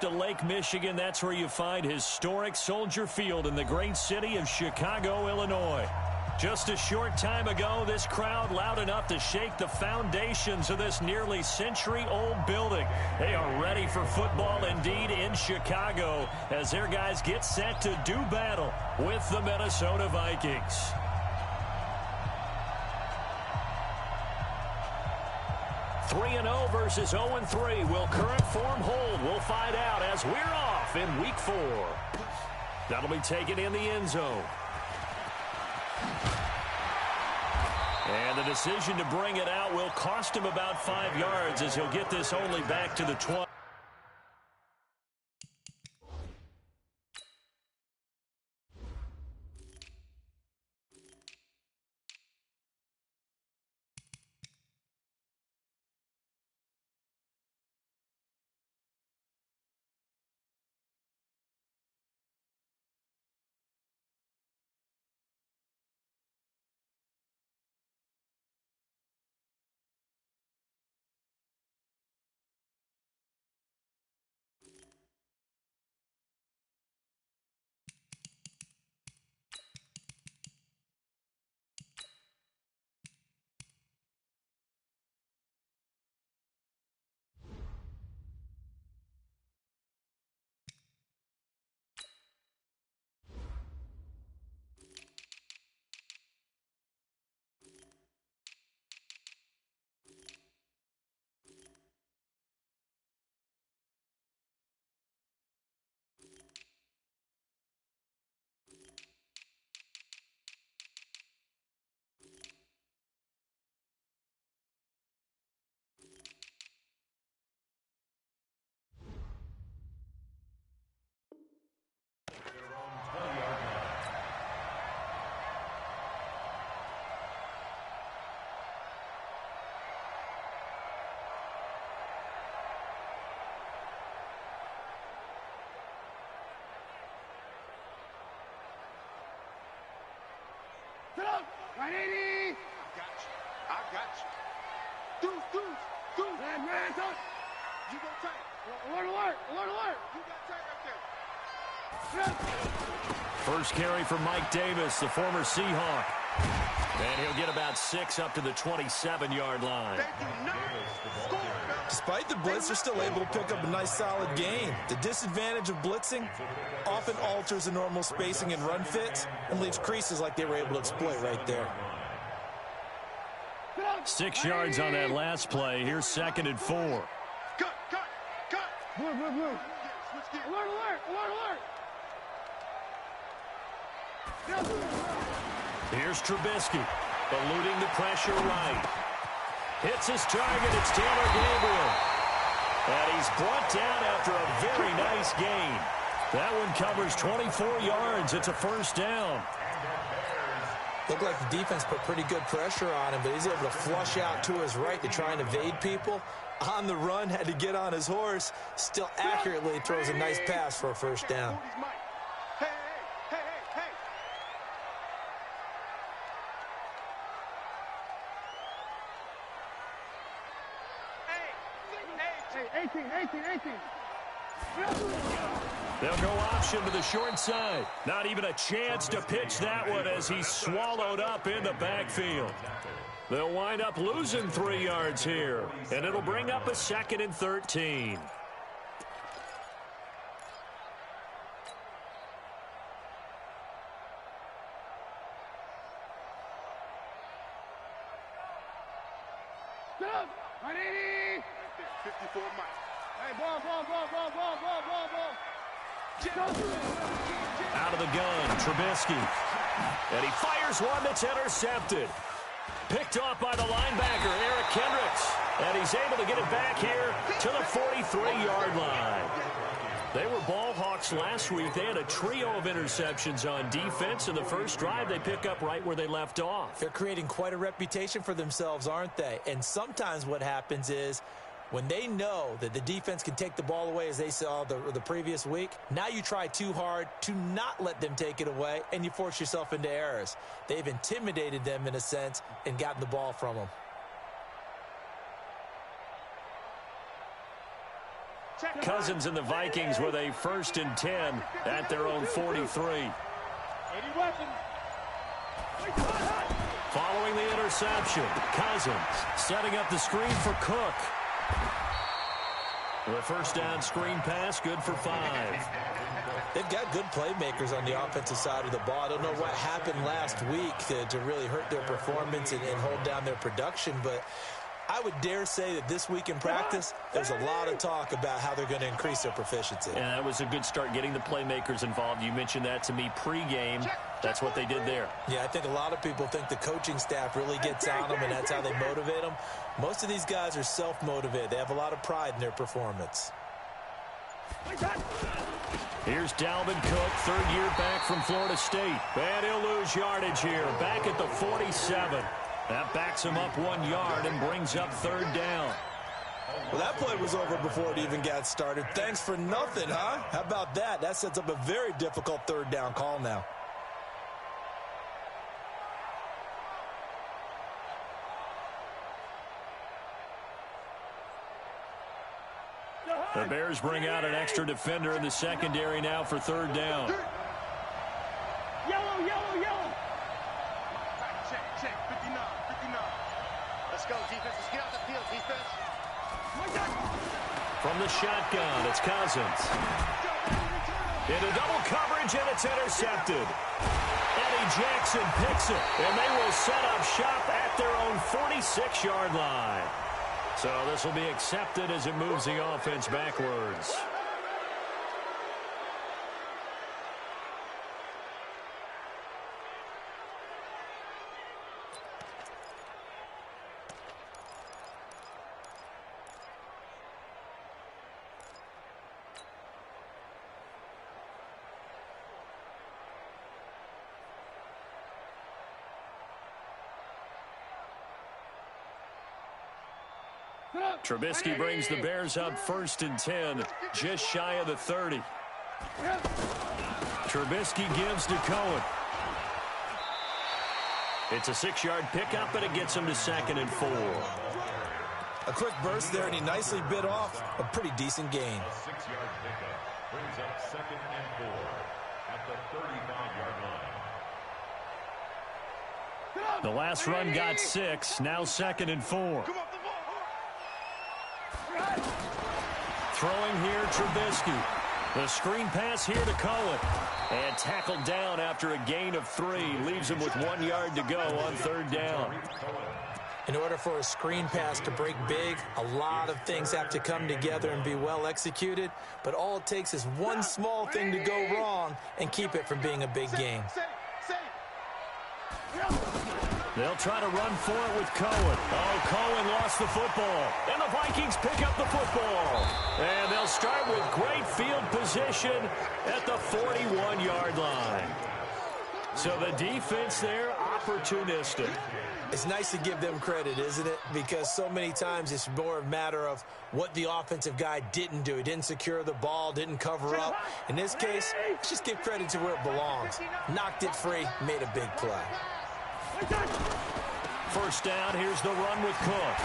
To Lake Michigan, that's where you find historic Soldier Field in the great city of Chicago, Illinois. Just a short time ago, this crowd loud enough to shake the foundations of this nearly century-old building. They are ready for football indeed in Chicago as their guys get set to do battle with the Minnesota Vikings. Three 3-0 versus 0-3. Will current form hold? We'll find out as we're off in Week 4. That'll be taken in the end zone. And the decision to bring it out will cost him about 5 yards as he'll get this only back to the 20. Right, 80. I got you. Do. Man, talk. You go tight. Alert. You got tight right there. First carry for Mike Davis, the former Seahawk. And he'll get about 6 up to the 27-yard line. Despite the blitz, they're still able to pick up a nice solid gain. The disadvantage of blitzing often alters the normal spacing and run fits and leaves creases like they were able to exploit right there. 6 yards on that last play. Here's 2nd and 4. Cut. Blue. Alert. Here's Trubisky, eluding the pressure right. Hits his target, it's Taylor Gabriel. And he's brought down after a very nice gain. That one covers 24 yards. It's a first down. Looked like the defense put pretty good pressure on him, but he's able to flush out to his right to try and evade people. On the run, had to get on his horse. Still accurately throws a nice pass for a first down. They'll go option to the short side. Not even a chance to pitch that one as he's swallowed up in the backfield. They'll wind up losing 3 yards here, and it'll bring up a 2nd and 13. Ready? 54 Mike. Hey, ball. Out of the gun, Trubisky. And he fires one that's intercepted. Picked off by the linebacker, Eric Kendricks. And he's able to get it back here to the 43-yard line. They were ball hawks last week. They had a trio of interceptions on defense. In the first drive, they pick up right where they left off. They're creating quite a reputation for themselves, aren't they? And sometimes what happens is when they know that the defense can take the ball away, as they saw the previous week, now you try too hard to not let them take it away, and you force yourself into errors. They've intimidated them in a sense and gotten the ball from them. Check. Cousins and the Vikings with a 1st and 10 at their own 43. Following the interception, Cousins setting up the screen for Cook. The first down screen pass, good for 5. They've got good playmakers on the offensive side of the ball. I don't know what happened last week to really hurt their performance and hold down their production, but I would dare say that this week in practice, there's a lot of talk about how they're going to increase their proficiency. And that was a good start, getting the playmakers involved. You mentioned that to me pregame. That's what they did there. Yeah, I think a lot of people think the coaching staff really gets on them, and that's how they motivate them. Most of these guys are self-motivated. They have a lot of pride in their performance. Here's Dalvin Cook, 3rd year back from Florida State. And he'll lose yardage here, back at the 47. That backs him up 1 yard and brings up 3rd down. Well, that play was over before it even got started. Thanks for nothing, huh? How about that? That sets up a very difficult 3rd down call now. The Bears bring out an extra defender in the secondary now for 3rd down. Yellow, yellow, yellow. Check, 59. Let's go, defense. Let's get out the field, defense. From the shotgun, it's Cousins. Into double coverage, and it's intercepted. Eddie Jackson picks it, and they will set up shop at their own 46-yard line. So this will be accepted as it moves the offense backwards. Trubisky brings the Bears up 1st and 10, just shy of the 30. Trubisky gives to Cohen. It's a 6-yard pickup, and it gets him to 2nd and 4. A quick burst there, and he nicely bit off a pretty decent gain. A 6-yard pickup brings up 2nd and 4 at the 35-yard line. The last run got 6, now 2nd and 4. Throwing here, Trubisky. The screen pass here to Cohen. And tackled down after a gain of 3. Leaves him with 1 yard to go on 3rd down. In order for a screen pass to break big, a lot of things have to come together and be well executed. But all it takes is one small thing to go wrong and keep it from being a big game. They'll try to run for it with Cohen. Oh, Cohen lost the football. And the Vikings pick up the football. And they'll start with great field position at the 41-yard line. So the defense there, opportunistic. It's nice to give them credit, isn't it? Because so many times it's more a matter of what the offensive guy didn't do. He didn't secure the ball, didn't cover up. In this case, let's just give credit to where it belongs. Knocked it free, made a big play. 1st down, here's the run with Cook.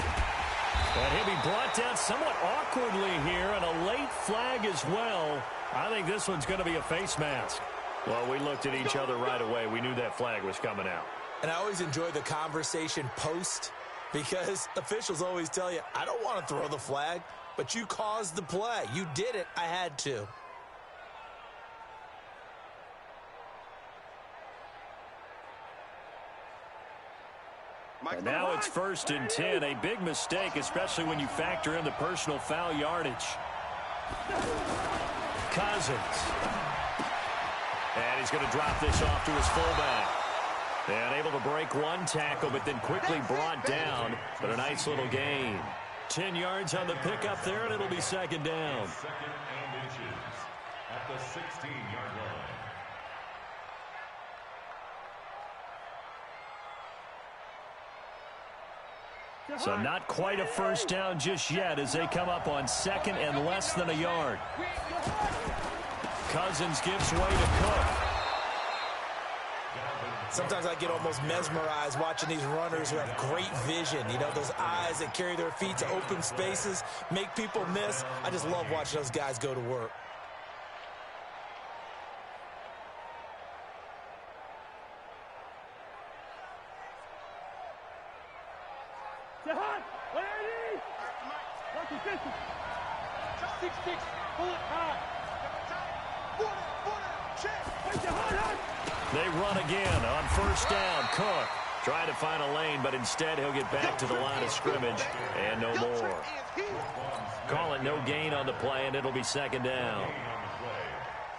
And he'll be brought down somewhat awkwardly here, and a late flag as well. I think this one's going to be a face mask. Well, we looked at each other right away. We knew that flag was coming out. And I always enjoy the conversation post, because officials always tell you, I don't want to throw the flag, but you caused the play. You did it. I had to. And now it's 1st and 10. A big mistake, especially when you factor in the personal foul yardage. Cousins. And he's going to drop this off to his fullback. And able to break one tackle, but then quickly brought down. But a nice little gain. 10 yards on the pickup there, and it'll be 2nd down. 2nd and inches at the 16-yard line. So not quite a 1st down just yet as they come up on 2nd and less than a yard. Cousins gives way to Cook. Sometimes I get almost mesmerized watching these runners who have great vision. You know, those eyes that carry their feet to open spaces, make people miss. I just love watching those guys go to work. They run again on first down. Cook trying to find a lane, but instead he'll get back to the line of scrimmage and no more. Call it no gain on the play, and it'll be second down.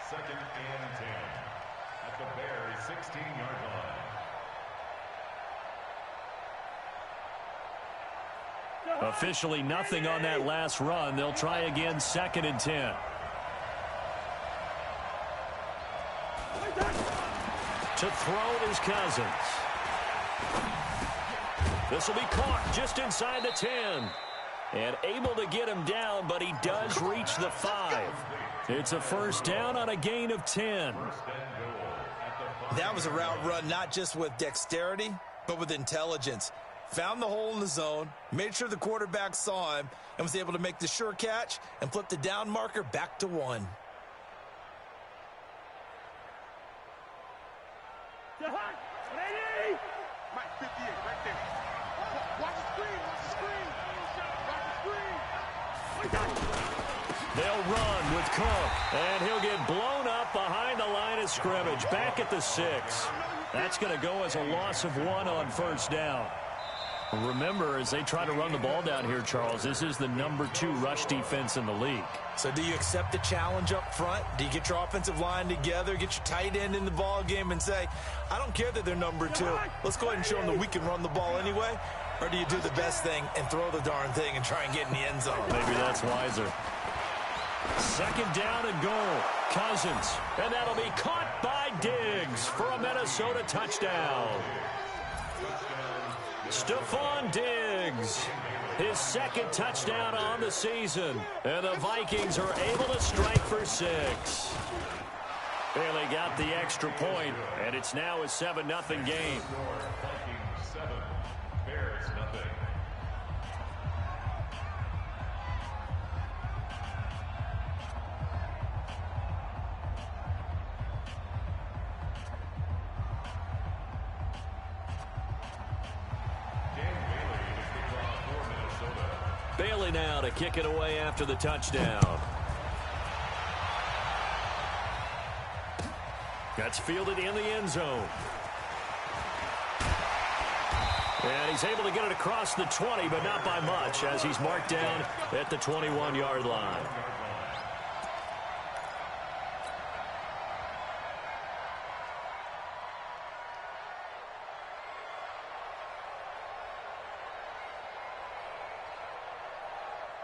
Second and 10 at the Bears' 16-yard line. Officially nothing on that last run. They'll try again, second and 10. To throw it is Cousins. This will be caught just inside the 10. And able to get him down, but he does reach the 5. It's a first down on a gain of 10. That was a route run not just with dexterity, but with intelligence. Found the hole in the zone, made sure the quarterback saw him, and was able to make the sure catch and flip the down marker back to 1. Mike, 58, right there. Watch the screen, watch the screen. Watch the screen. They'll run with Cook, and he'll get blown up behind the line of scrimmage, back at the 6. That's going to go as a loss of 1 on first down. Remember, as they try to run the ball down here, Charles, this is the number 2 rush defense in the league. So do you accept the challenge up front? Do you get your offensive line together, get your tight end in the ball game and say, I don't care that they're number 2. Let's go ahead and show them that we can run the ball anyway? Or do you do the best thing and throw the darn thing and try and get in the end zone? Maybe that's wiser. Second down and goal. Cousins. And that'll be caught by Diggs for a Minnesota touchdown. Stephon Diggs, his second touchdown on the season. And the Vikings are able to strike for 6. Bailey got the extra point, and it's now a 7-0 game. Vikings 7, Bears nothing. Bailey now to kick it away after the touchdown. That's fielded in the end zone. And he's able to get it across the 20, but not by much, as he's marked down at the 21-yard line.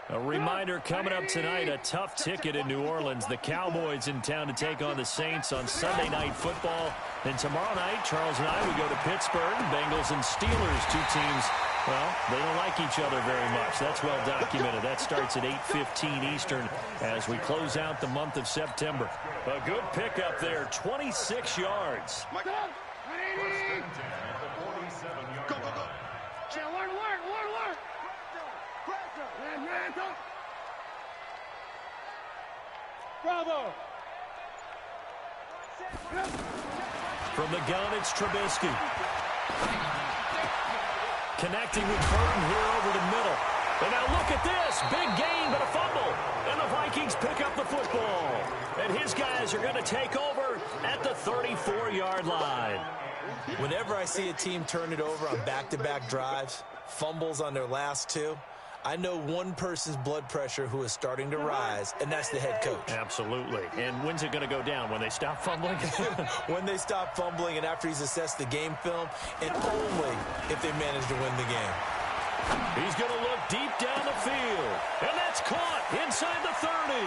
A reminder coming up tonight, a tough ticket in New Orleans. The Cowboys in town to take on the Saints on Sunday Night Football. And tomorrow night, Charles and I, we go to Pittsburgh. Bengals and Steelers, 2 teams, well, they don't like each other very much. That's well documented. That starts at 8:15 Eastern as we close out the month of September. A good pickup there, 26 yards. Mike, First and 10 at the 47-yard go, go, go. line. Alert. Bravo. From the gun, it's Trubisky. Connecting with Burton here over the middle. And now look at this. Big gain, but a fumble. And the Vikings pick up the football. And his guys are going to take over at the 34-yard line. Whenever I see a team turn it over on back-to-back drives, fumbles on their last 2, I know one person's blood pressure who is starting to rise, and that's the head coach. Absolutely. And when's it going to go down? When they stop fumbling? When they stop fumbling and after he's assessed the game film, and only if they manage to win the game. He's going to look deep down the field. And that's caught inside the 30.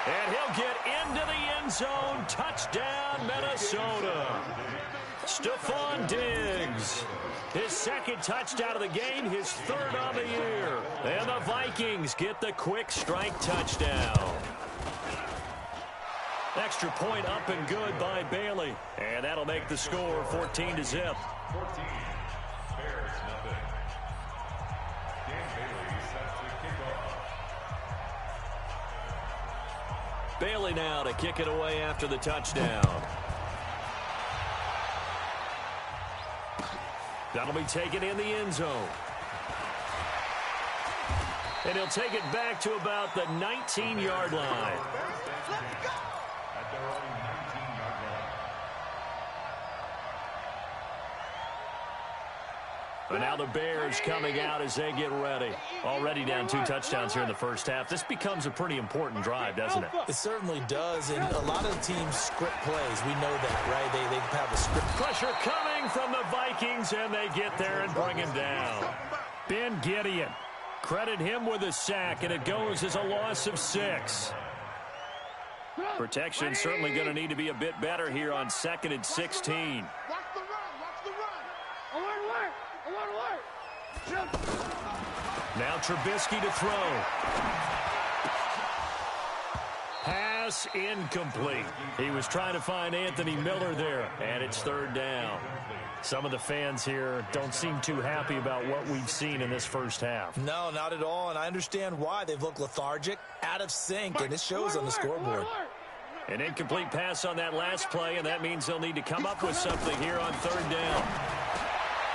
And he'll get into the end zone. Touchdown, Minnesota. Stephon Diggs. His second touchdown of the game, his 3rd on the year. And the Vikings get the quick strike touchdown. Extra point up and good by Bailey. And that'll make the score 14-0. 14. Bears nothing. Dan Bailey set to kick off. Bailey now to kick it away after the touchdown. That'll be taken in the end zone. And he'll take it back to about the 19-yard line. At their own 19-yard line. But now the Bears coming out as they get ready. Already down 2 touchdowns here in the first half. This becomes a pretty important drive, doesn't it? It certainly does, and a lot of the teams script plays. We know that, right? They have a script. Pressure coming from the Vikings, and they get there and bring him down. Ben Gideon. Credit him with a sack, and it goes as a loss of 6. Protection certainly going to need to be a bit better here on 2nd and 16. Watch the run. I want to work. Now Trubisky to throw. Pass incomplete. He was trying to find Anthony Miller there, and it's 3rd down. Some of the fans here don't seem too happy about what we've seen in this first half. No, not at all, and I understand why. They've looked lethargic, out of sync, and it shows on the scoreboard. An incomplete pass on that last play, and that means they'll need to come up with something here on 3rd down.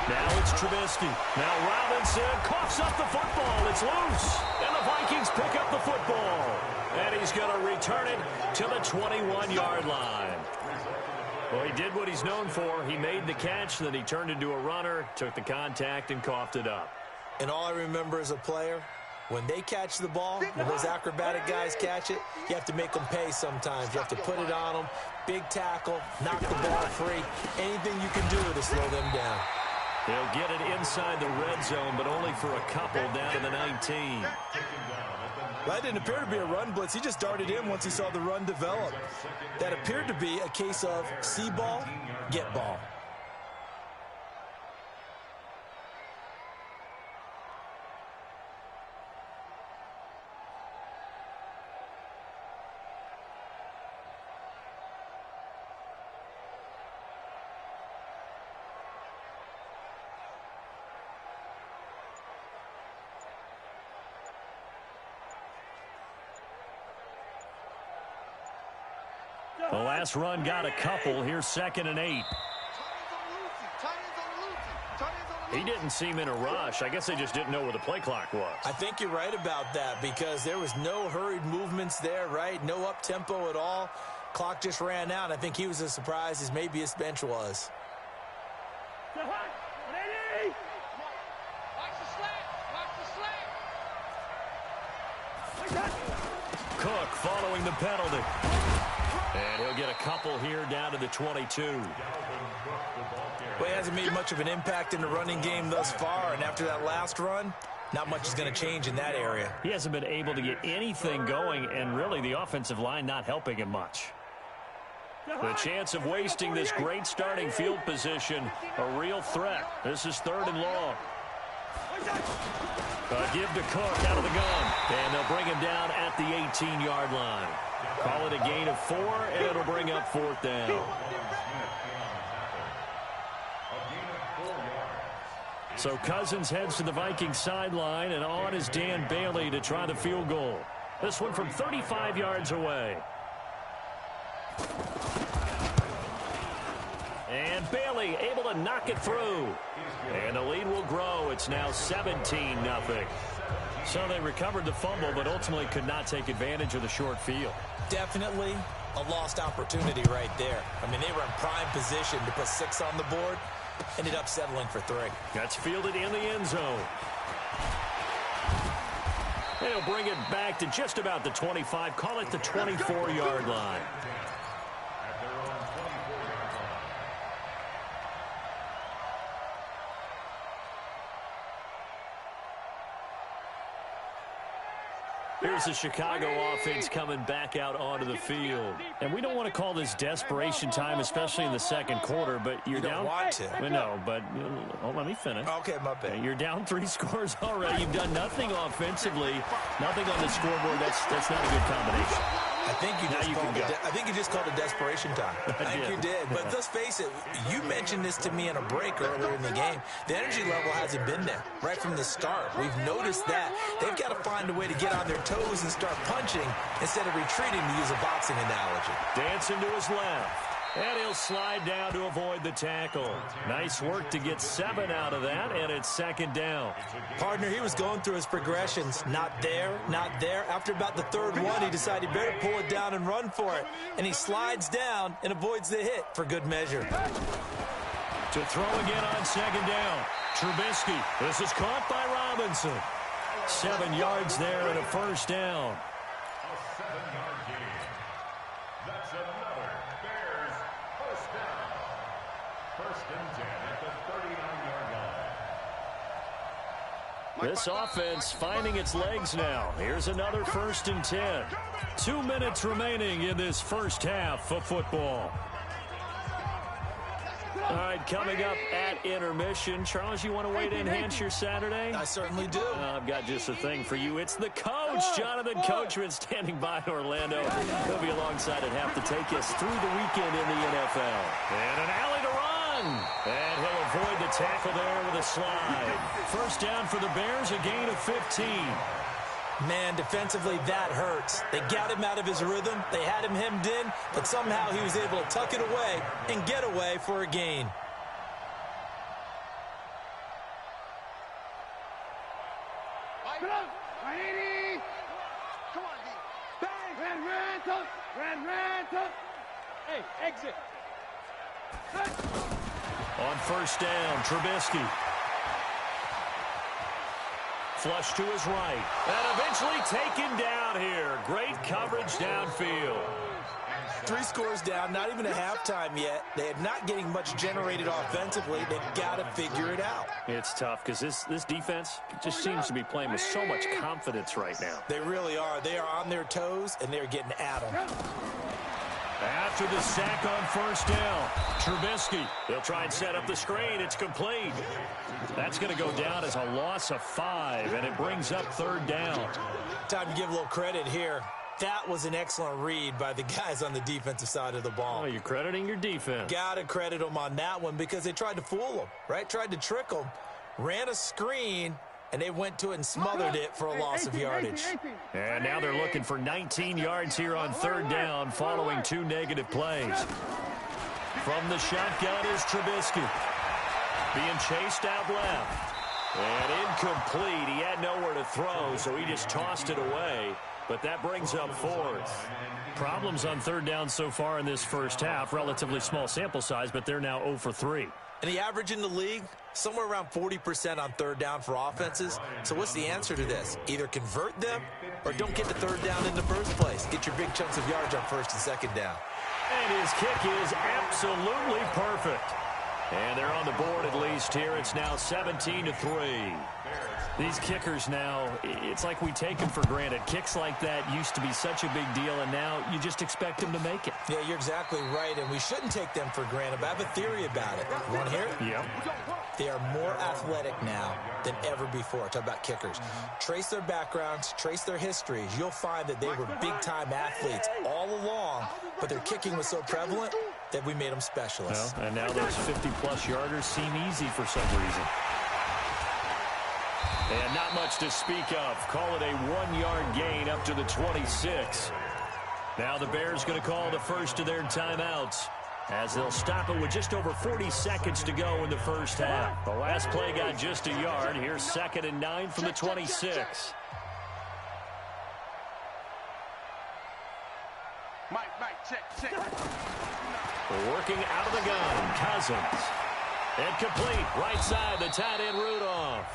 Now it's Trubisky. Now Robinson coughs up the football. It's loose, and the Vikings pick up the football. And he's going to return it to the 21-yard line. Well, he did what he's known for. He made the catch, then he turned into a runner, took the contact, and coughed it up. And all I remember as a player, when they catch the ball, when those acrobatic guys catch it, you have to make them pay sometimes. You have to put it on them, big tackle, knock the ball free. Anything you can do to slow them down. They'll get it inside the red zone, but only for a couple down to the 19. That didn't appear to be a run blitz. He just darted in once he saw the run develop. That appeared to be a case of see ball, get ball. The last run got a couple. Here's 2nd and 8. He didn't seem in a rush. I guess they just didn't know where the play clock was. I think you're right about that because there was no hurried movements there, right? No up-tempo at all. Clock just ran out. I think he was as surprised as maybe his bench was. Cook following the penalty. And he'll get a couple here down to the 22. Well, he hasn't made much of an impact in the running game thus far, and after that last run, not much is going to change in that area. He hasn't been able to get anything going, and really the offensive line not helping him much. The chance of wasting this great starting field position, a real threat. This is 3rd and long. Give to Cook out of the gun, and they'll bring him down at the 18-yard line. Call it a gain of 4, and it'll bring up 4th down. So Cousins heads to the Vikings sideline, and on is Dan Bailey to try the field goal. This one from 35 yards away. And Bailey able to knock it through. And the lead will grow. It's now 17-0. So they recovered the fumble, but ultimately could not take advantage of the short field. Definitely a lost opportunity right there. I mean, they were in prime position to put 6 on the board. Ended up settling for 3. That's fielded in the end zone. They'll bring it back to just about the 25. Call it the 24-yard line. Here's the Chicago offense coming back out onto the field. And we don't want to call this desperation time, especially in the second quarter, but you're down. You don't want to. No, but let me finish. Okay, my bad. You're down 3 scores already. You've done nothing offensively, nothing on the scoreboard. That's not a good combination. I think you just called it desperation time. I think you did. But let's face it, you mentioned this to me in a break earlier in the game. The energy level hasn't been there right from the start. We've noticed that. They've got to find a way to get on their toes and start punching instead of retreating, to use a boxing analogy. Dancing to his left. And he'll slide down to avoid the tackle. Nice work to get 7 out of that, and it's second down. Partner, he was going through his progressions. Not there, not there. After about the third one, he decided he better pull it down and run for it. And he slides down and avoids the hit for good measure. To throw again on second down. Trubisky. This is caught by Robinson. 7 yards there and a first down. A 7-yard gain. That's another Bears first down. First and 10 at the 39-yard line. This offense finding its legs now. Here's another first and 10. 2 minutes remaining in this first half of football. All right, coming up at intermission. Charles, you want to wait to enhance your Saturday? I certainly do. I've got just a thing for you. It's the coach, Jonathan Coachman, standing by in Orlando. He'll be alongside at half to take us through the weekend in the NFL. And an alley to run. And he'll avoid the tackle there with a slide. First down for the Bears, a gain of 15. Man, defensively, that hurts. They got him out of his rhythm. They had him hemmed in, but somehow he was able to tuck it away and get away for a gain. Hey, exit. On first down, Trubisky. Flush to his right. And eventually taken down here. Great coverage downfield. 3 scores down, not even a halftime yet. They are not getting much generated offensively. They've got to figure it out. It's tough because this defense just seems to be playing with so much confidence right now. They really are. They are on their toes, and they're getting at them. After the sack on first down, Trubisky. They'll try and set up the screen. It's complete. That's going to go down as a loss of 5, and it brings up third down. Time to give a little credit here. That was an excellent read by the guys on the defensive side of the ball. Oh, you're crediting your defense. Got to credit them on that one because they tried to fool them, right? Tried to trick them, ran a screen, and they went to it and smothered it for a loss of yardage. And now they're looking for 19 yards here on third down following 2 negative plays. From the shotgun is Trubisky. Being chased out left. And incomplete. He had nowhere to throw, so he just tossed it away. But that brings up 4th. Problems on third down so far in this first half. Relatively small sample size, but they're now 0 for 3. And the average in the league, somewhere around 40% on third down for offenses. So what's the answer to this? Either convert them or don't get the third down in the first place. Get your big chunks of yards on first and second down. And his kick is absolutely perfect. And they're on the board at least here. It's now 17-3. These kickers now, it's like we take them for granted. Kicks like that used to be such a big deal, and now you just expect them to make it. Yeah, you're exactly right, and we shouldn't take them for granted, but I have a theory about it. You want to hear it? Yep. They are more athletic now than ever before. Talk about kickers. Trace their backgrounds, trace their histories. You'll find that they were big-time athletes all along, but their kicking was so prevalent that we made them specialists. Well, and now those 50-plus yarders seem easy for some reason. And not much to speak of. Call it a 1-yard gain up to the 26. Now the Bears going to call the first of their timeouts as they'll stop it with just over 40 seconds to go in the first half. The last play got just a yard. Here's 2nd and 9 from the 26. Mike, check. Working out of the gun, Cousins. And complete, right side, the tight end Rudolph.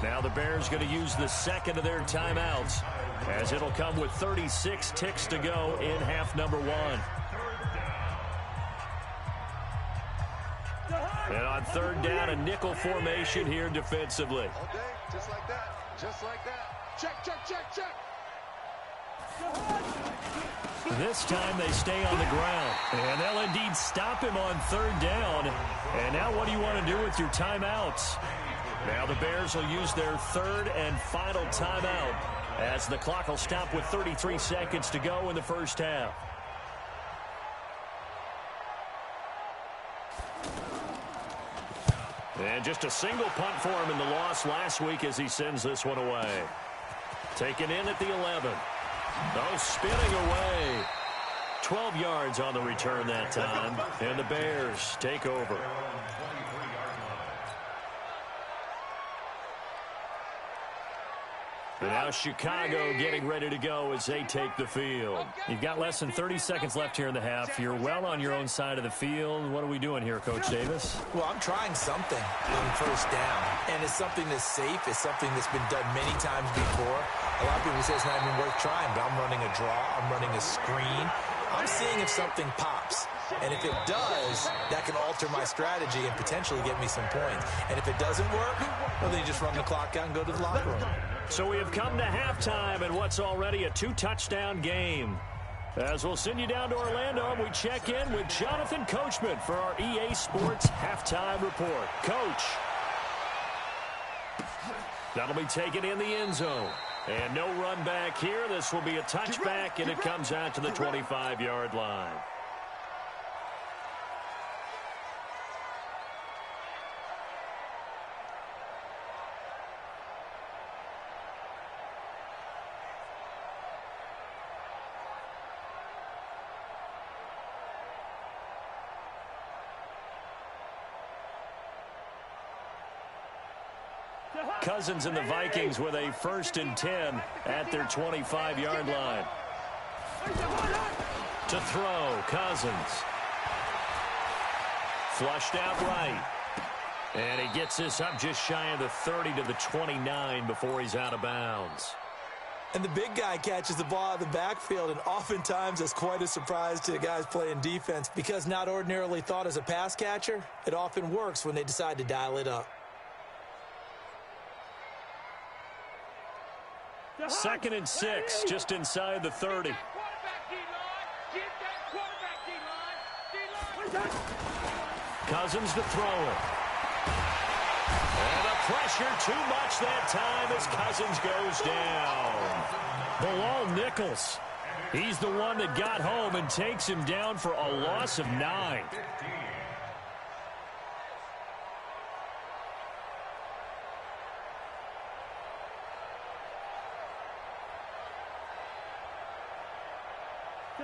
Now the Bears going to use the second of their timeouts as it'll come with 36 ticks to go in half number 1. And on third down, a nickel formation here defensively. All day, just like that. Check. This time they stay on the ground. And they'll indeed stop him on third down. And now what do you want to do with your timeouts? Now the Bears will use their third and final timeout as the clock will stop with 33 seconds to go in the first half. And just a single punt for him in the loss last week as he sends this one away. Taken in at the 11. Oh, spinning away. 12 yards on the return that time. And the Bears take over. And now Chicago getting ready to go as they take the field. You've got less than 30 seconds left here in the half. You're well on your own side of the field. What are we doing here, Coach Davis? Well, I'm trying something on first down, and it's something that's safe. It's something that's been done many times before. A lot of people say it's not even worth trying, but I'm running a draw. I'm running a screen. I'm seeing if something pops. And if it does, that can alter my strategy and potentially get me some points. And if it doesn't work, well, then you just run the clock out and go to the locker room. So we have come to halftime in what's already a 2-touchdown game. As we'll send you down to Orlando, and we check in with Jonathan Coachman for our EA Sports Halftime Report. Coach. That'll be taken in the end zone. And no run back here. This will be a touchback, and it comes out to the 25-yard line. Cousins and the Vikings with a 1st and 10 at their 25-yard line. To throw, Cousins. Flushed out right. And he gets this up just shy of the 30 to the 29 before he's out of bounds. And the big guy catches the ball out of the backfield, and oftentimes that's quite a surprise to the guys playing defense because not ordinarily thought as a pass catcher, it often works when they decide to dial it up. 2nd and 6, just inside the 30. Cousins to throw it. And the pressure too much that time as Cousins goes down. Bilal Nichols. He's the one that got home and takes him down for a loss of 9.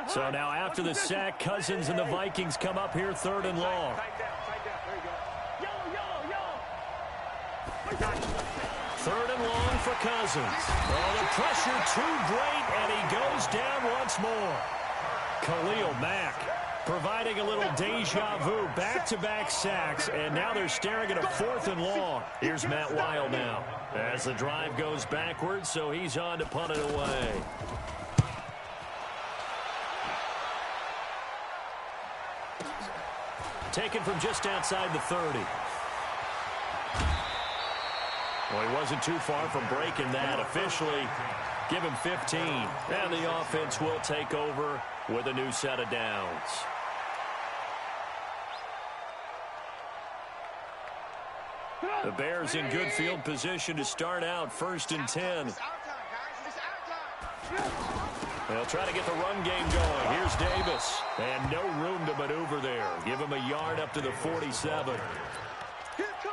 So now after the sack, Cousins and the Vikings come up here 3rd and long. 3rd and long for Cousins. Oh, the pressure too great, and he goes down once more. Khalil Mack providing a little deja vu, back-to-back sacks, and now they're staring at a 4th and long. Here's Matt Weil now as the drive goes backwards, so he's on to punt it away. Taken from just outside the 30. Well, he wasn't too far from breaking that. Officially, give him 15. And the offense will take over with a new set of downs. The Bears in good field position to start out 1st and 10. They'll try to get the run game going. Here's Davis. And no room to maneuver there. Give him a yard up to the 47.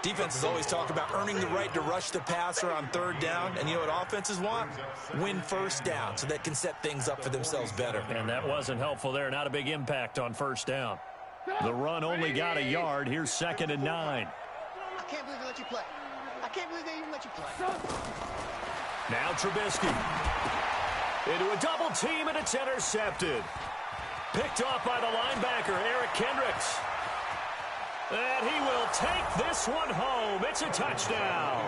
Defenses always talk about earning the right to rush the passer on 3rd down. And you know what offenses want? Win 1st down so they can set things up for themselves better. And that wasn't helpful there. Not a big impact on 1st down. The run only got a yard. Here's 2nd and 9. I can't believe they let you play. I can't believe they even let you play. Now Trubisky. Into a double team, and it's intercepted. Picked off by the linebacker, Eric Kendricks. And he will take this one home. It's a touchdown.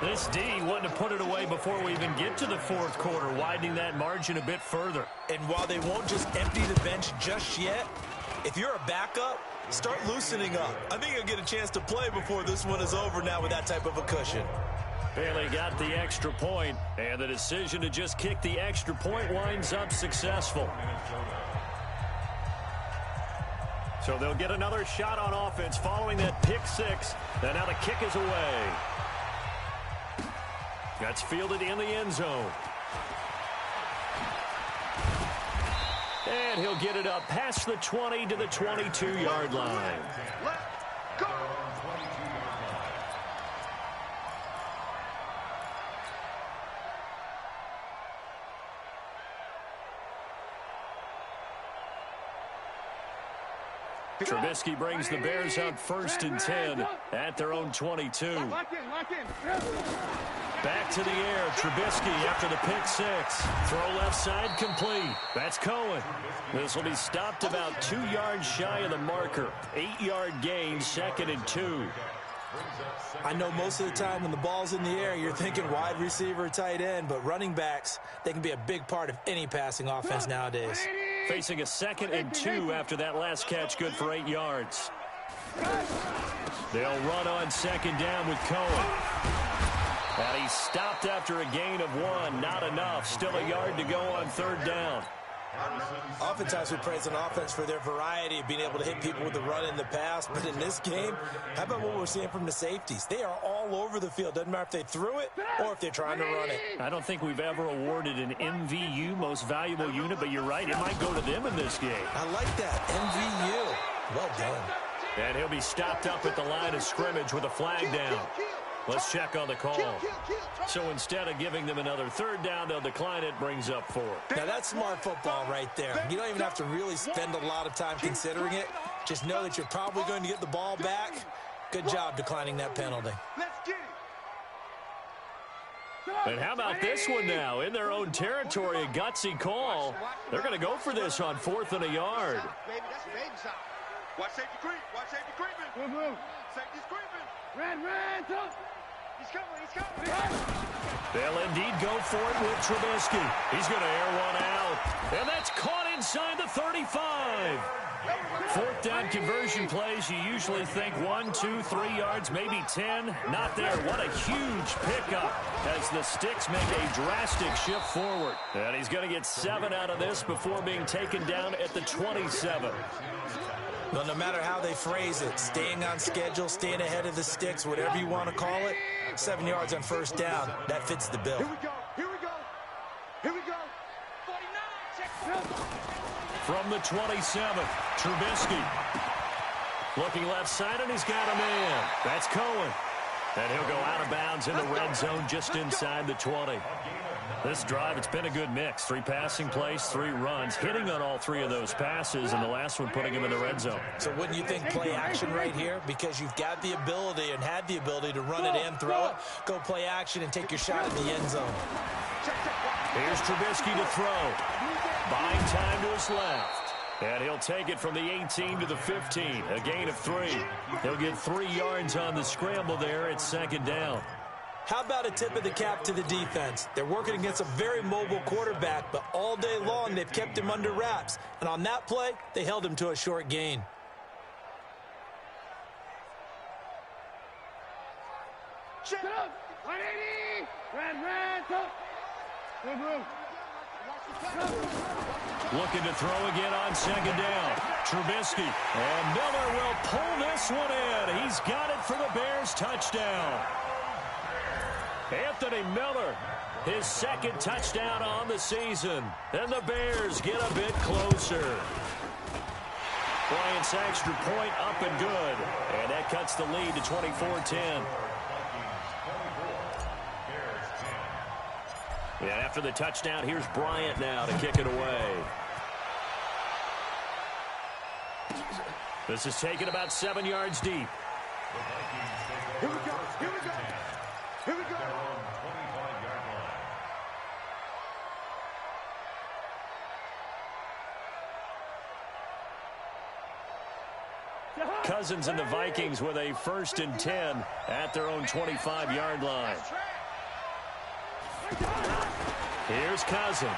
This D wanting to put it away before we even get to the 4th quarter, widening that margin a bit further. And while they won't just empty the bench just yet, if you're a backup, start loosening up. I think you'll get a chance to play before this one is over now with that type of a cushion. Bailey got the extra point, and the decision to just kick the extra point winds up successful. So they'll get another shot on offense following that pick 6. And now the kick is away. That's fielded in the end zone. And he'll get it up past the 20 to the 22-yard line. Let's go. Trubisky brings the Bears up 1st and 10 at their own 22. Lock in. Back to the air. Trubisky after the pick 6. Throw left side complete. That's Cohen. This will be stopped about 2 yards shy of the marker. 8-yard gain, 2nd and 2. I know most of the time when the ball's in the air, you're thinking wide receiver, tight end, but running backs, they can be a big part of any passing offense nowadays. Facing a 2nd and 2 after that last catch, good for 8 yards. They'll run on 2nd down with Cohen. And he's stopped after a gain of 1. Not enough. Still a yard to go on 3rd down. Oftentimes we praise an offense for their variety of being able to hit people with the run and the pass. But in this game, how about what we're seeing from the safeties? They are all over the field. Doesn't matter if they threw it or if they're trying to run it. I don't think we've ever awarded an MVU, most valuable unit, but you're right. It might go to them in this game. I like that. MVU. Well done. And he'll be stopped up at the line of scrimmage with a flag down. Let's check on the call. So instead of giving them another 3rd down, they'll decline it, brings up 4. Now, that's smart football right there. You don't even have to really spend a lot of time considering it. Just know that you're probably going to get the ball back. Good job declining that penalty. Let's get it. And how about this one now? In their own territory, a gutsy call. They're going to go for this on 4th and a yard. Baby, that's a baby shot. Watch safety creep. Watch safety creeping. Move. Safety's creeping. Red, top. He's coming. They'll indeed go for it with Trubisky. He's going to air one out. And that's caught inside the 35. 4th down conversion plays, you usually think 1, 2, 3 yards, maybe 10. Not there. What a huge pickup as the Sticks make a drastic shift forward. And he's going to get 7 out of this before being taken down at the 27. Well, no matter how they phrase it, staying on schedule, staying ahead of the Sticks, whatever you want to call it, 7 yards on 1st down, that fits the bill. Here we go. 49, check. From the 27th, Trubisky. Looking left side, and he's got a man. That's Cohen. And he'll go out of bounds in the red zone just inside the 20. This drive, it's been a good mix. 3 passing plays, 3 runs, hitting on all 3 of those passes, and the last one putting him in the red zone. So wouldn't you think play action right here? Because you've got the ability and had the ability to run it and throw it. Go play action and take your shot in the end zone. Here's Trubisky to throw. Buying time to his left. And he'll take it from the 18 to the 15. A gain of 3. He'll get 3 yards on the scramble there at 2nd down. How about a tip of the cap to the defense? They're working against a very mobile quarterback, but all day long they've kept him under wraps. And on that play, they held him to a short gain. Check up. 180. Red, top. Move. Looking to throw again on 2nd down. Trubisky. And Miller will pull this one in. He's got it for the Bears touchdown. Anthony Miller, his 2nd touchdown on the season. And the Bears get a bit closer. Bryant's extra point up and good. And that cuts the lead to 24-10. And after the touchdown, here's Bryant now to kick it away. This is taken about 7 yards deep. Here we go. Cousins and the Vikings with a 1st and 10 at their own 25-yard line. Here's Cousins.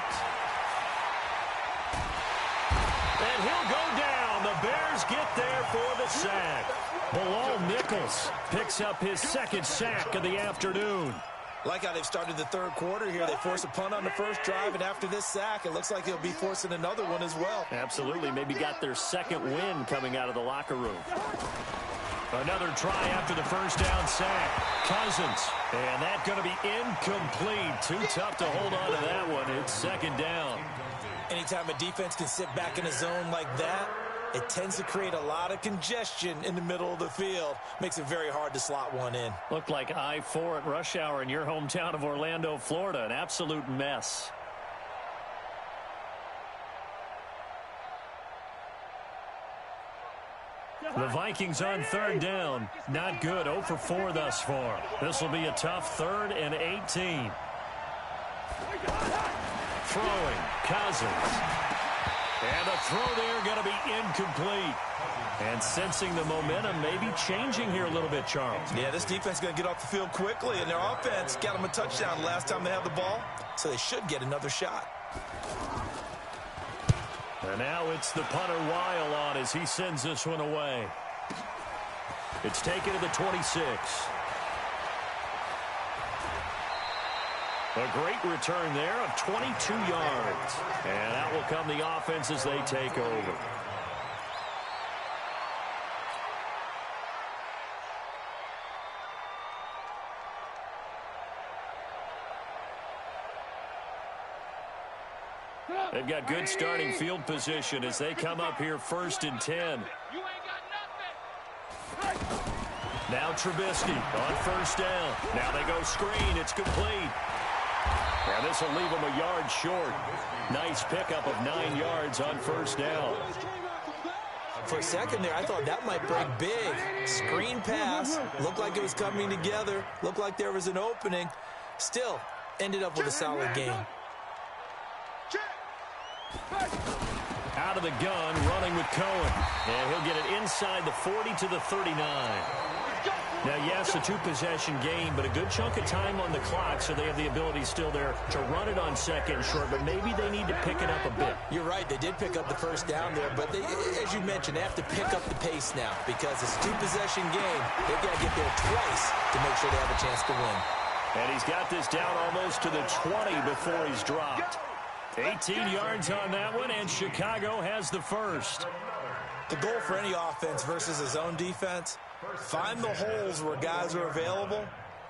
And he'll go down. The Bears get there for the sack. Bilal Nichols picks up his 2nd sack of the afternoon. Like how they've started the 3rd quarter here. They force a punt on the 1st drive, and after this sack, it looks like they'll be forcing another one as well. Absolutely. Maybe got their 2nd win coming out of the locker room. Another try after the first down sack. Cousins. And that's going to be incomplete. Too tough to hold on to that one. It's second down. Anytime a defense can sit back in a zone like that, it tends to create a lot of congestion in the middle of the field. Makes it very hard to slot one in. Looked like I-4 at rush hour in your hometown of Orlando, Florida. An absolute mess. The Vikings on third down. Not good. 0 for 4 thus far. This will be a tough 3rd and 18. Throwing. Cousins. And the throw there going to be incomplete. And sensing the momentum maybe changing here a little bit, Charles. Yeah, this defense is going to get off the field quickly, and their offense got them a touchdown last time they had the ball, so they should get another shot. And now it's the punter Weil on as he sends this one away. It's taken to the 26. A great return there of 22 yards. And that will come the offense as they take over. They've got good starting field position as they come up here 1st and 10. Now Trubisky on 1st down. Now they go screen. It's complete. And this will leave them a yard short. Nice pickup of 9 yards on 1st down. For a second there, I thought that might break big. Screen pass. Looked like it was coming together. Looked like there was an opening. Still, ended up with a solid game. Out of the gun, running with Cohen. And he'll get it inside the 40 to the 39. Now, yes, a 2-possession game, but a good chunk of time on the clock, so they have the ability still there to run it on 2nd and short, but maybe they need to pick it up a bit. You're right. They did pick up the 1st down there, but they, as you mentioned, they have to pick up the pace now because it's a 2-possession game. They've got to get there twice to make sure they have a chance to win. And he's got this down almost to the 20 before he's dropped. 18 yards on that one, and Chicago has the first. The goal for any offense versus his own defense, find the holes where guys are available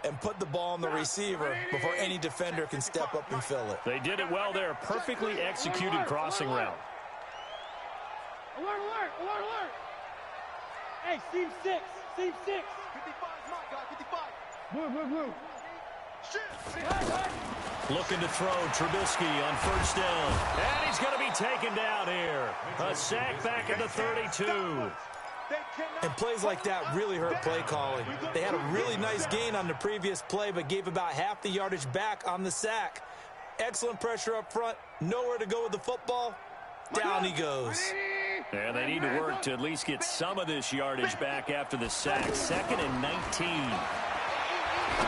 and put the ball on the receiver before any defender can step up and fill it. They did it well there. Perfectly executed crossing route. Alert, alert, alert, alert. Hey, seam 6, seam 6. 55 is my guy, 55. Blue, blue, blue. Looking to throw Trubisky on 1st down. And he's going to be taken down here. A sack back at the 32. And plays like that really hurt play calling. They had a really nice gain on the previous play, but gave about half the yardage back on the sack. Excellent pressure up front. Nowhere to go with the football. Down he goes. And they need to work to at least get some of this yardage back after the sack. 2nd and 19.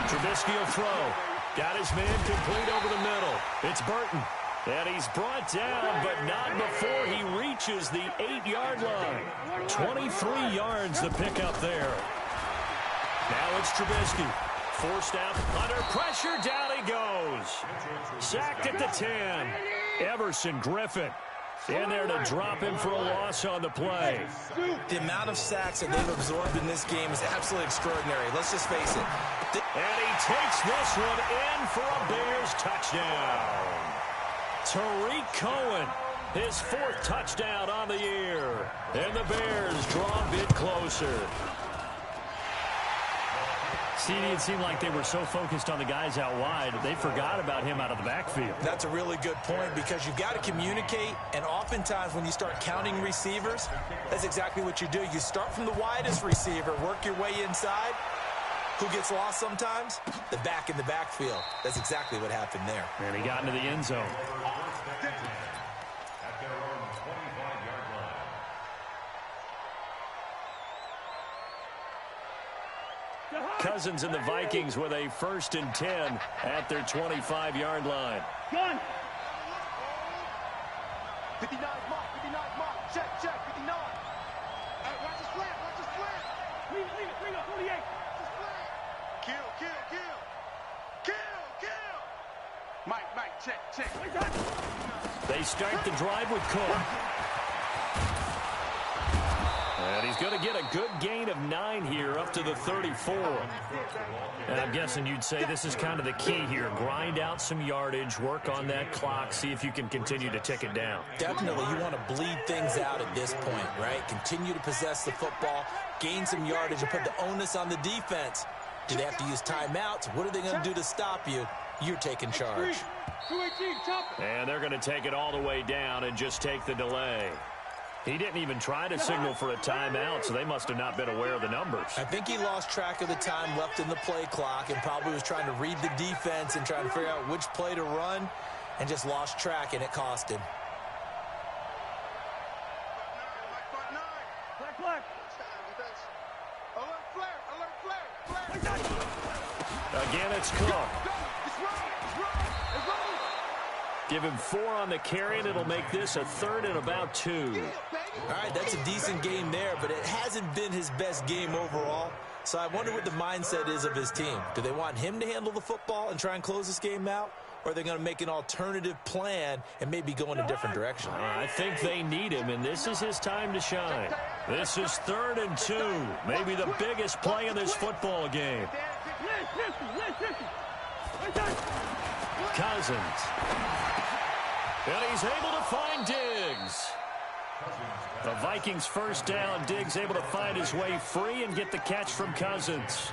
Trubisky will throw. Got his man complete over the middle. It's Burton. And he's brought down, but not before he reaches the 8-yard line. 23 yards the pickup there. Now it's Trubisky. Forced out under pressure. Down he goes. Sacked at the 10. Everson Griffin in there to drop him for a loss on the play. The amount of sacks that they've absorbed in this game is absolutely extraordinary. Let's just face it. And he takes this one in for a Bears touchdown. Tariq Cohen, his 4th touchdown on the year. And the Bears draw a bit closer. See, it seemed like they were so focused on the guys out wide, they forgot about him out of the backfield. That's a really good point because you've got to communicate, and oftentimes when you start counting receivers, that's exactly what you do. You start from the widest receiver, work your way inside. Who gets lost sometimes? The back in the backfield. That's exactly what happened there. And he got into the end zone. Cousins and the Vikings with a 1st and 10 at their 25-yard line. Gun. 59 mark, 59 mark. Check, check, 59. Hey, watch the slant, watch the slant. Leave it, 48. Kill, kill, kill. Kill, kill. Mike, check, check. They start the drive with Cook. And he's going to get a good gain of 9 here up to the 34. And I'm guessing you'd say this is kind of the key here. Grind out some yardage, work on that clock, see if you can continue to tick it down. Definitely, you want to bleed things out at this point, right? Continue to possess the football, gain some yardage, and put the onus on the defense. Do they have to use timeouts? What are they going to do to stop you? You're taking charge. And they're going to take it all the way down and just take the delay. He didn't even try to signal for a timeout, so they must have not been aware of the numbers. I think he lost track of the time left in the play clock and probably was trying to read the defense and trying to figure out which play to run and just lost track, and it cost him. Again, it's Cook. Give him 4 on the carry, and it'll make this a 3rd and about 2. All right, that's a decent game there, but it hasn't been his best game overall. So I wonder what the mindset is of his team. Do they want him to handle the football and try and close this game out? Or are they going to make an alternative plan and maybe go in a different direction? I think they need him, and this is his time to shine. This is 3rd and 2, maybe the biggest play in this football game. Cousins. And he's able to find Diggs. The Vikings first down. Diggs able to find his way free and get the catch from Cousins.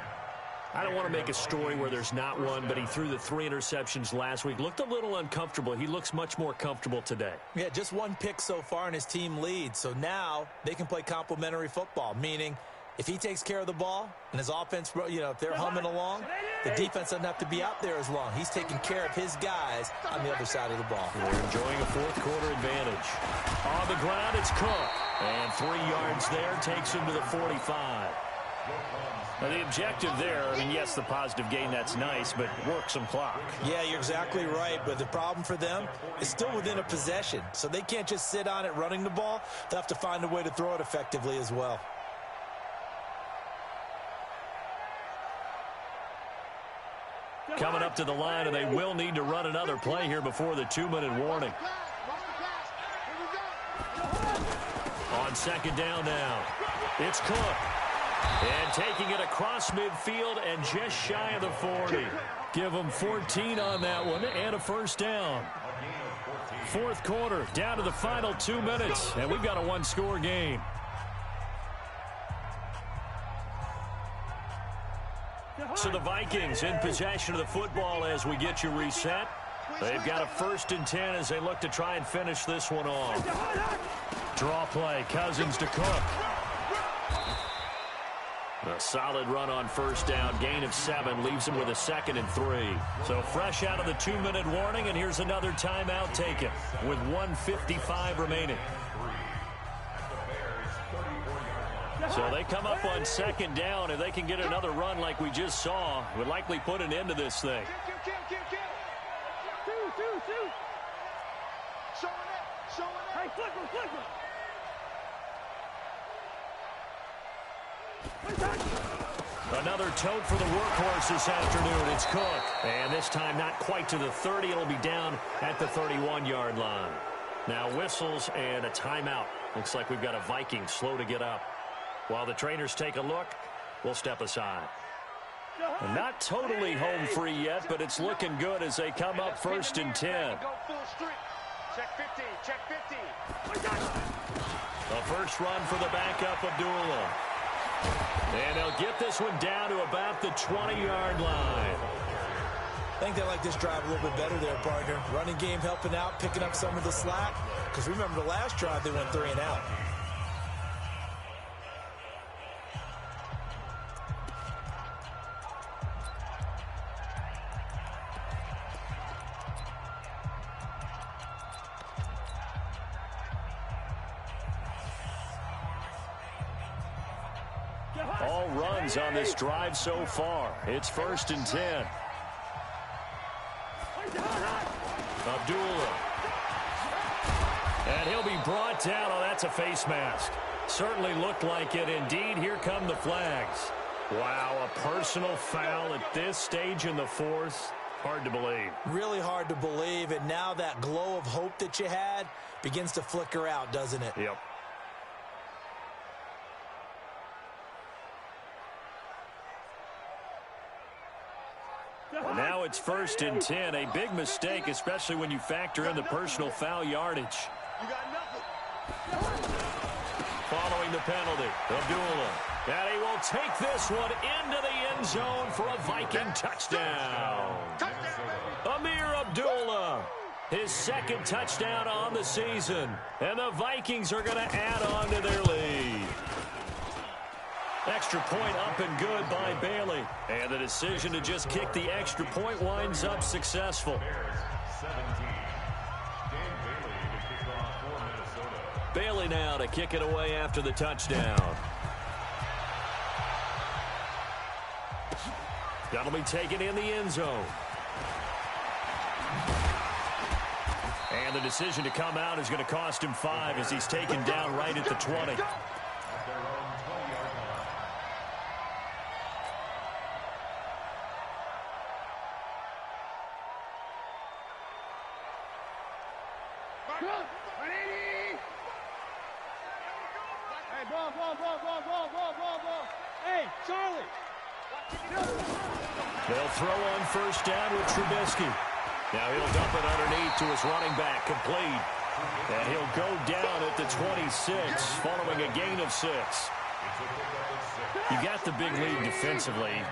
I don't want to make a story where there's not one, but he threw the 3 interceptions last week. Looked a little uncomfortable. He looks much more comfortable today. Yeah, just 1 pick so far and his team leads. So now they can play complementary football, meaning if he takes care of the ball and his offense, if they're humming along, the defense doesn't have to be out there as long. He's taking care of his guys on the other side of the ball. They're enjoying a 4th quarter advantage. On the ground, it's Cook. And 3 yards there takes him to the 45. Now, the objective there, yes, the positive gain, that's nice, but work some clock. Yeah, you're exactly right, but the problem for them is still within a possession. So they can't just sit on it running the ball. They'll have to find a way to throw it effectively as well. Coming up to the line, and they will need to run another play here before the 2-minute warning. On 2nd down now, it's Cook. And taking it across midfield and just shy of the 40. Give them 14 on that one and a first down. 4th quarter, down to the final 2 minutes, and we've got a 1-score game. So the Vikings in possession of the football as we get you reset. They've got a 1st and 10 as they look to try and finish this one off. Draw play, Cousins to Cook. A solid run on 1st down, gain of 7, leaves him with a 2nd and 3. So fresh out of the 2-minute warning, and here's another timeout taken with 1:55 remaining. So they come up on 2nd down. If they can get another run like we just saw, it would likely put an end to this thing. Hey, flipper. Another tote for the workhorse this afternoon. It's Cook. And this time not quite to the 30. It'll be down at the 31-yard line. Now whistles and a timeout. Looks like we've got a Viking slow to get up. While the trainers take a look, we'll step aside. And not totally home free yet, but it's looking good as they come up 1st and 10. Check 50, check 50. The first run for the backup, Abdullah. And they'll get this one down to about the 20-yard line. I think they like this drive a little bit better there, partner. Running game helping out, picking up some of the slack. Because remember the last drive, they went 3 and out. All runs on this drive so far. It's 1st and 10. Abdullah. And he'll be brought down. Oh, that's a face mask. Certainly looked like it. Indeed, here come the flags. Wow, a personal foul at this stage in the 4th. Hard to believe. Really hard to believe. And now that glow of hope that you had begins to flicker out, doesn't it? Yep. it's 1st and 10. A big mistake, especially when you factor in the personal foul yardage. You got nothing. Following the penalty, Abdullah. And he will take this one into the end zone for a Viking touchdown. Amir Abdullah, his 2nd touchdown on the season. And the Vikings are going to add on to their lead. Extra point up and good by Bailey. And the decision to just kick the extra point winds up successful. Bailey now to kick it away after the touchdown. That'll be taken in the end zone. And the decision to come out is going to cost him 5 as he's taken down right at the 20. Hey, Charlie. They'll throw on 1st down with Trubisky. Now he'll dump it underneath to his running back, complete. And he'll go down at the 26 following a gain of 6. You got the big lead defensively,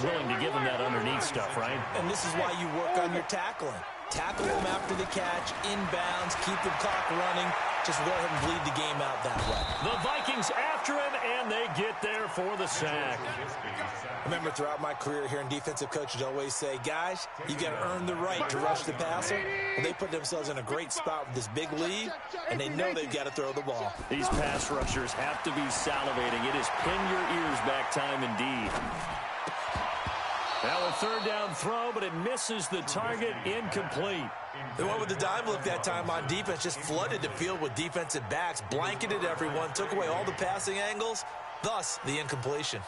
willing to give him that underneath stuff, right? And this is why you work on your tackling. Tackle them after the catch, inbounds, keep the clock running. Just go ahead and bleed the game out that way. The Vikings after him, and they get there for the sack. Remember, throughout my career here in defensive coaches always say, guys, you got to earn the right to rush the passer. Well, they put themselves in a great spot with this big lead, and they know they've got to throw the ball. These pass rushers have to be salivating. It is pin your ears back time indeed. Now a 3rd down throw, but it misses the target, incomplete. They went with the dime look that time on defense, just flooded the field with defensive backs, blanketed everyone, took away all the passing angles, thus the incompletion.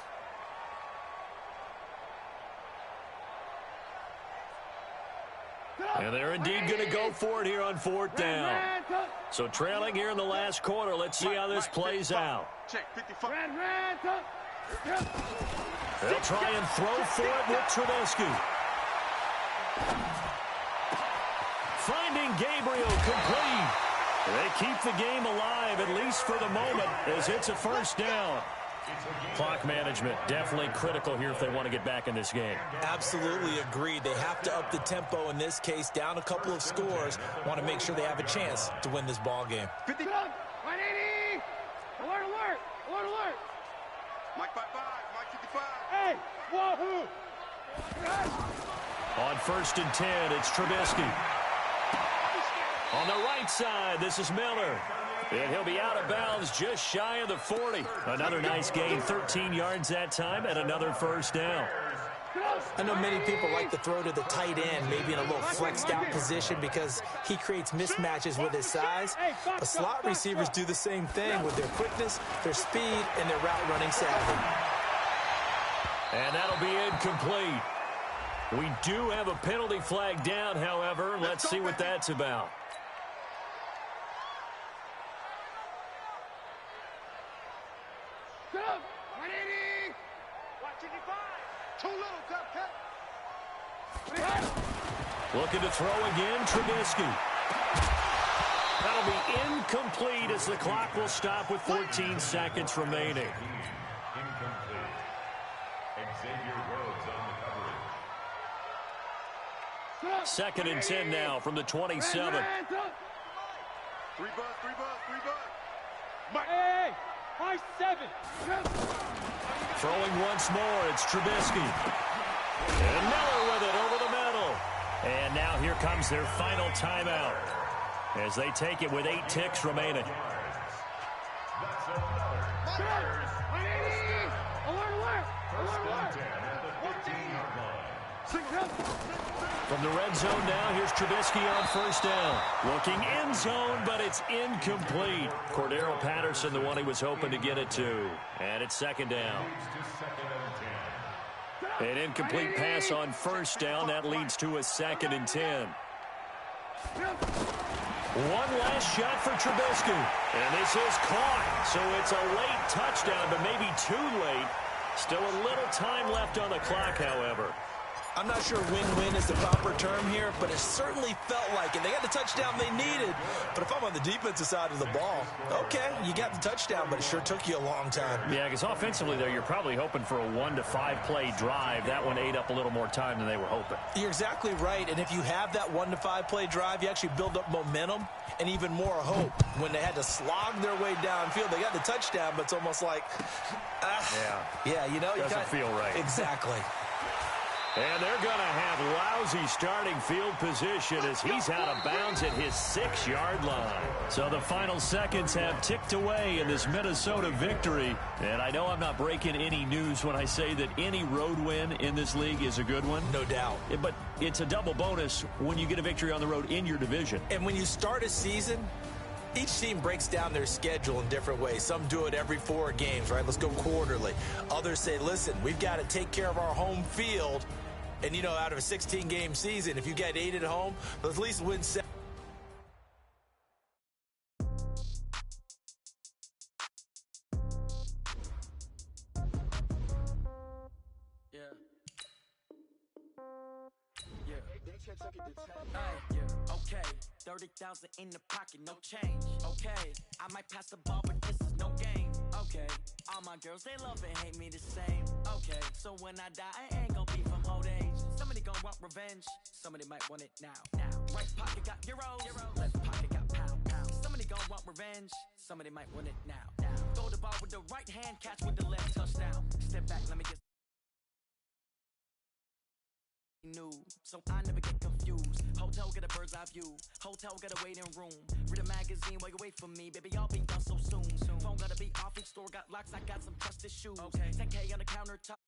And they're indeed going to go for it here on 4th down. So trailing here in the last quarter, let's see how this plays out. Check 55. They'll try and throw for it with Trubisky. Finding Gabriel complete. They keep the game alive, at least for the moment, as it's a 1st down. Clock management definitely critical here if they want to get back in this game. Absolutely agreed. They have to up the tempo in this case, down a couple of scores. Want to make sure they have a chance to win this ball game. 180. Alert, alert. Alert, alert. Mike 55. Mike 55. Hey, wahoo. On 1st and 10, it's Trubisky. On the right side, this is Miller. And he'll be out of bounds just shy of the 40. Another nice gain, 13 yards that time, and another 1st down. I know many people like to throw to the tight end, maybe in a little flexed out position because he creates mismatches with his size. But slot receivers do the same thing with their quickness, their speed, and their route running savvy. And that'll be incomplete. We do have a penalty flag down, however. Let's see what that's about. Looking to throw again, Trubisky. That'll be incomplete as the clock will stop with 14 seconds remaining. Incomplete. Xavier Rhodes on the coverage. 2nd and 10 now from the 27. 3 bud. Hey, 5-7. Throwing once more, it's Trubisky. And Miller with it over the middle. And now here comes their final timeout as they take it with 8 ticks remaining. That's another. Alert, alert. First and 10 at the 15-yard line. From the red zone now, here's Trubisky on 1st down. Looking end zone, but it's incomplete. Cordero Patterson, the one he was hoping to get it to. And it's 2nd down. An incomplete pass on 1st down. That leads to a 2nd and 10. One last shot for Trubisky. And this is caught. So it's a late touchdown, but maybe too late. Still a little time left on the clock, however. I'm not sure win-win is the proper term here, but it certainly felt like it. They got the touchdown they needed, but if I'm on the defensive side of the ball, okay, you got the touchdown, but it sure took you a long time. Yeah, because offensively, though, you're probably hoping for a 1 to 5 play drive. That one ate up a little more time than they were hoping. You're exactly right, and if you have that 1 to 5 play drive, you actually build up momentum and even more hope. When they had to slog their way downfield, they got the touchdown, but it's almost like, yeah, you know, doesn't feel right. Exactly. And they're going to have lousy starting field position as he's out of bounds at his 6-yard line. So the final seconds have ticked away in this Minnesota victory. And I know I'm not breaking any news when I say that any road win in this league is a good one. No doubt. But it's a double bonus when you get a victory on the road in your division. And when you start a season, each team breaks down their schedule in different ways. Some do it every 4 games, right? Let's go quarterly. Others say, listen, we've got to take care of our home field. And, you know, out of a 16-game season, if you get 8 at home, let's at least win 7. Okay, 30,000 in the pocket, no change. Okay, I might pass the ball, but this is no game. Okay, all my girls, they love and hate me the same. Okay, so when I die, I ain't gonna be from old age. Somebody gonna want revenge, somebody might want it now. Right pocket got euros, left pocket got pound. Somebody gonna want revenge, somebody might want it now. Throw the ball with the right hand, catch with the left, touchdown. Step back, let me get new, so I never get confused. Hotel get a bird's eye view, hotel get a waiting room. Read a magazine while you wait for me, baby, I'll be done so soon. Phone gotta be off, each store got locks, I got some trusted shoes. Okay, 10K on the countertop.